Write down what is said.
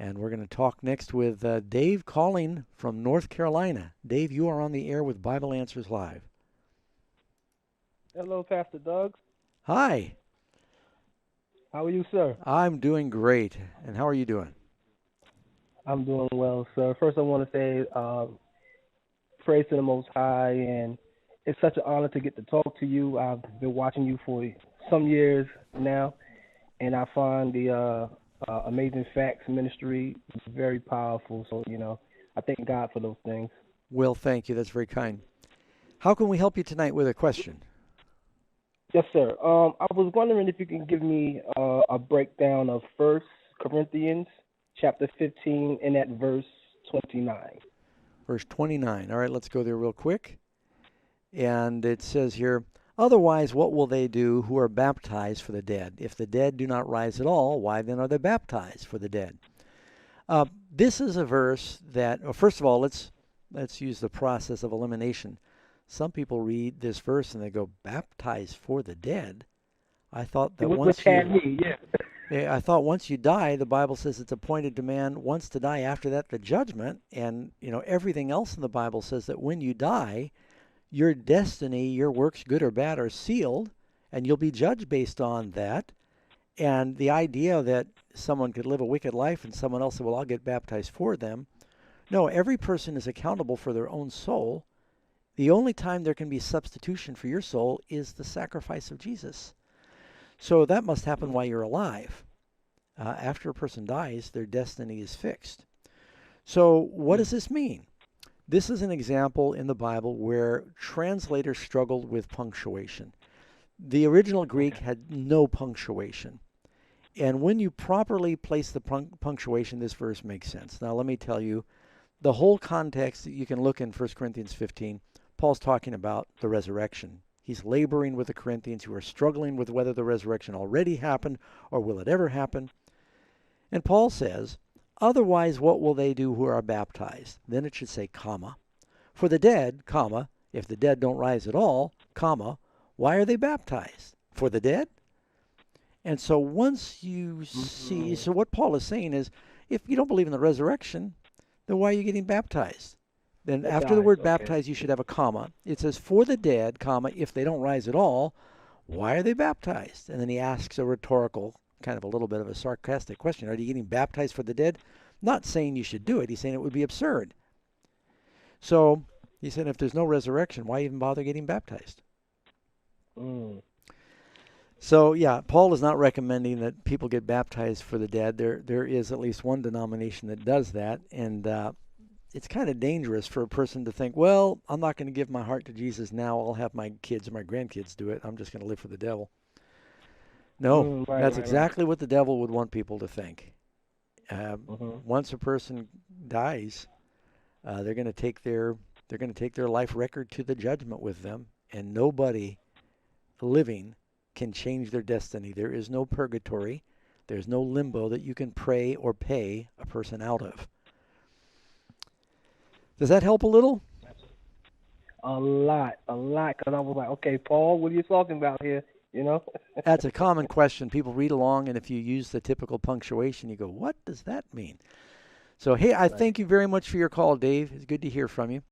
And we're going to talk next with Dave calling from North Carolina. Dave, you are on the air with Bible Answers Live. Hello, Pastor Doug. Hi. How are you, sir? I'm doing great. And how are you doing? I'm doing well, sir. First, I want to say praise to the Most High, and it's such an honor to get to talk to you. I've been watching you for some years now, and I find the Amazing Facts ministry very powerful. So, I thank God for those things. Well, thank you. That's very kind. How can we help you tonight with a question? Yes, sir. I was wondering if you can give me a breakdown of First Corinthians chapter 15 and at verse 29. Verse 29. All right, let's go there real quick. And it says here, otherwise, what will they do who are baptized for the dead? If the dead do not rise at all, why then are they baptized for the dead? This is a verse that, well, first of all, let's use the process of elimination. Some people read this verse and they go, baptized for the dead? I thought that Which had me, yeah. yeah, I thought once you die, the Bible says it's appointed to man once to die. After that, the judgment. And, everything else in the Bible says that when you die, your destiny, your works, good or bad, are sealed, and you'll be judged based on that. And the idea that someone could live a wicked life and someone else said, well, I'll get baptized for them. No, every person is accountable for their own soul. The only time there can be substitution for your soul is the sacrifice of Jesus. So that must happen while you're alive. After a person dies, their destiny is fixed. So what does this mean? This is an example in the Bible where translators struggled with punctuation. The original Greek had no punctuation. And when you properly place the punctuation, this verse makes sense. Now, let me tell you, the whole context that you can look in 1 Corinthians 15, Paul's talking about the resurrection. He's laboring with the Corinthians who are struggling with whether the resurrection already happened or will it ever happen. And Paul says, otherwise, what will they do who are baptized? Then it should say, comma. For the dead, comma, if the dead don't rise at all, comma, why are they baptized? For the dead? And so once you see, so what Paul is saying is, if you don't believe in the resurrection, then why are you getting baptized? Then after the word baptized, you should have a comma. It says, for the dead, comma, if they don't rise at all, why are they baptized? And then he asks a rhetorical, kind of a little bit of a sarcastic question. Are you getting baptized for the dead? Not saying you should do it. He's saying it would be absurd. So he said, if there's no resurrection, why even bother getting baptized? So, yeah, Paul is not recommending that people get baptized for the dead. There is at least one denomination that does that, and it's kind of dangerous for a person to think, well, I'm not going to give my heart to Jesus now. I'll have my kids or my grandkids do it. I'm just going to live for the devil. No, that's exactly what the devil would want people to think. Once a person dies, they're going to take their life record to the judgment with them, and nobody living can change their destiny. There is no purgatory. There's no limbo that you can pray or pay a person out of. Does that help a little? A lot, because I was like, okay, Paul, what are you talking about here? That's a common question. People read along, and if you use the typical punctuation, you go, what does that mean? So, hey, I thank you very much for your call, Dave. It's good to hear from you.